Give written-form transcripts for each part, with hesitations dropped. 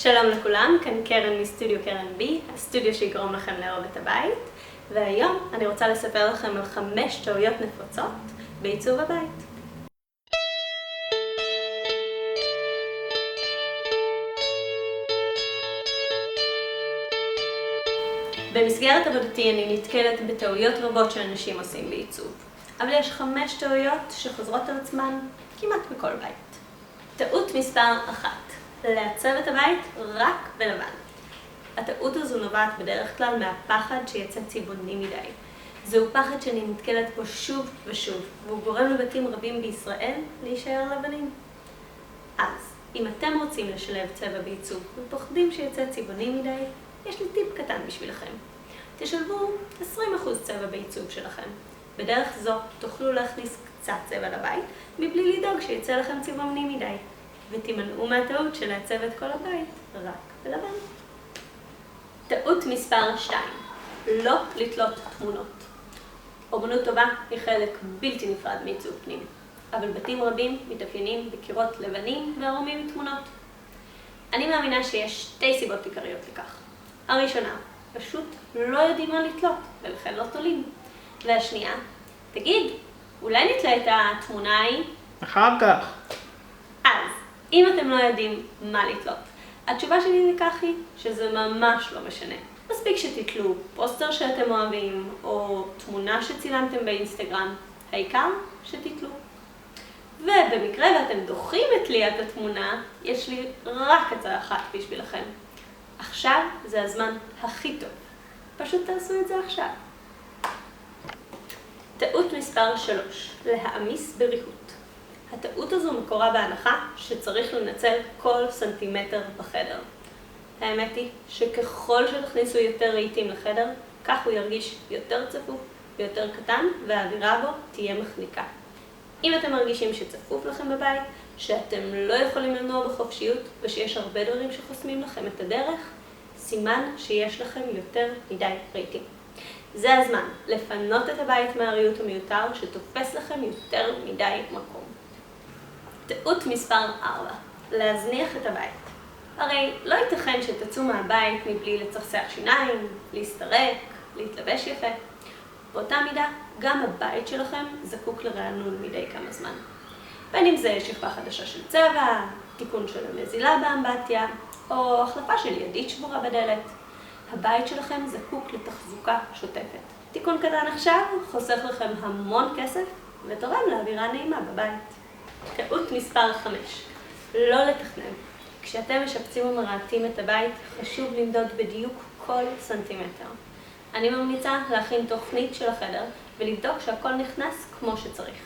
שלום לכולם, כאן קרן מסטודיו קרן בי, הסטודיו שיגרום לכם לאהוב את הבית, והיום אני רוצה לספר לכם על 5 טעויות נפוצות בעיצוב הבית. במסגרת עבודתי אני נתקלת בטעויות רבות שאנשים עושים בעיצוב, אבל יש 5 טעויות שחוזרות על עצמן כמעט בכל בית. טעות מספר 1. לעצב את הבית רק בלבן. הטעות הזו נובעת בדרך כלל מהפחד שיצא צבעוני מדי. זהו פחד שאני נתקלת בו שוב ושוב, והוא גורם לבתים רבים בישראל להישאר לבנים. אז, אם אתם רוצים לשלב צבע בעיצוב ופוחדים שיצא צבעוני מדי, יש לי טיפ קטן בשבילכם. תשלבו 20% צבע בעיצוב שלכם. בדרך זו תוכלו להכניס קצת צבע לבית, מבלי לדאוג שיצא לכם צבעוני מדי. ותימנעו מהטעות של לעצב את כל הבית רק בלבן. טעות מספר 2. לא לתלות תמונות. אומנות טובה היא חלק בלתי נפרד מעיצוב פנים, אבל בתים רבים מתאפיינים בקירות לבנים וערומים מתמונות. אני מאמינה שיש 2 סיבות עיקריות לכך. הראשונה, פשוט לא יודעים מה לתלות, ולכן לא תולים. והשנייה, תגיד, אולי נתלה את התמונה ההיא? אחר כך. אז, אם אתם לא יודעים מה לתלות, התשובה שלי לכך היא שזה ממש לא משנה. מספיק שתתלו פוסטר שאתם אוהבים, או תמונה שצילמתם באינסטגרם, העיקר שתתלו. ובמקרה ואתם דוחים את תליית התמונה, יש לי רק הצעה אחת בשבילכם. עכשיו זה הזמן הכי טוב. פשוט תעשו את זה עכשיו. טעות מספר 3. להעמיס בריהוט. הטעות הזו מקורה בהנחה שצריך לנצל כל סנטימטר בחדר. האמת היא שככל שתכניסו יותר רהיטים לחדר, כך הוא ירגיש יותר צפוף ויותר קטן, והאווירה בו תהיה מחניקה. אם אתם מרגישים שצפוף לכם בבית, שאתם לא יכולים לנוע בחופשיות ושיש הרבה דברים שחוסמים לכם את הדרך, סימן שיש לכם יותר מדי רהיטים. זה הזמן לפנות את הבית מהריהוט המיותר שתופס לכם יותר מדי מקום. טעות מספר 4. להזניח את הבית. הרי לא ייתכן שתצאו מהבית מבלי לצחצח שיניים, להסתרק, להתלבש יפה. באותה מידה, גם הבית שלכם זקוק לרענון מדי כמה זמן. בין אם זה שכבה חדשה של צבע, תיקון של הנזילה באמבטיה, או החלפה של ידית שבורה בדלת. הבית שלכם זקוק לתחזוקה שוטפת. תיקון קטן עכשיו חוסך לכם המון כסף ותורם לאווירה נעימה בבית. טעות מספר 5. לא לתכנן. כשאתם משפצים ומרהטים את הבית, חשוב למדוד בדיוק כל סנטימטר. אני ממליצה להכין תוכנית של החדר ולבדוק שהכל נכנס כמו שצריך.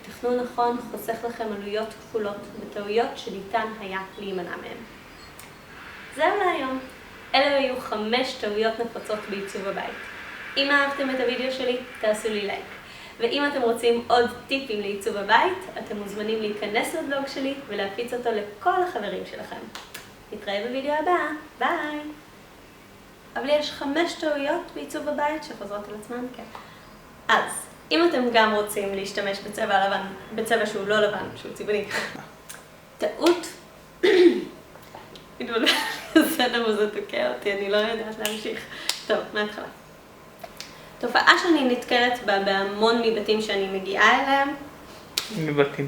תכנון נכון חוסך לכם עלויות כפולות וטעויות שניתן היה להימנע מהם. זהו להיום. אלה היו 5 טעויות נפוצות בעיצוב הבית. אם אהבתם את הוידאו שלי, תעשו לי לייק. ואם אתם רוצים עוד טיפים לעיצוב הבית, אתם מוזמנים להיכנס לבלוג שלי ולהפיץ אותו לכל החברים שלכם. נתראה בוידאו הבא, ביי! אבל יש 5 טעויות בעיצוב הבית שחוזרות על עצמן, כן. אז, אם אתם גם רוצים להשתמש בצבע לבן, בצבע שהוא לא לבן, שהוא צבעוני, טעות, בסדר, וזה תוקע אותי, אני לא יודעת להמשיך. טוב, מההתחלה. תופעה שאני נתקלת בה בהמון מבתים שאני מגיעה אליהם. מבתים.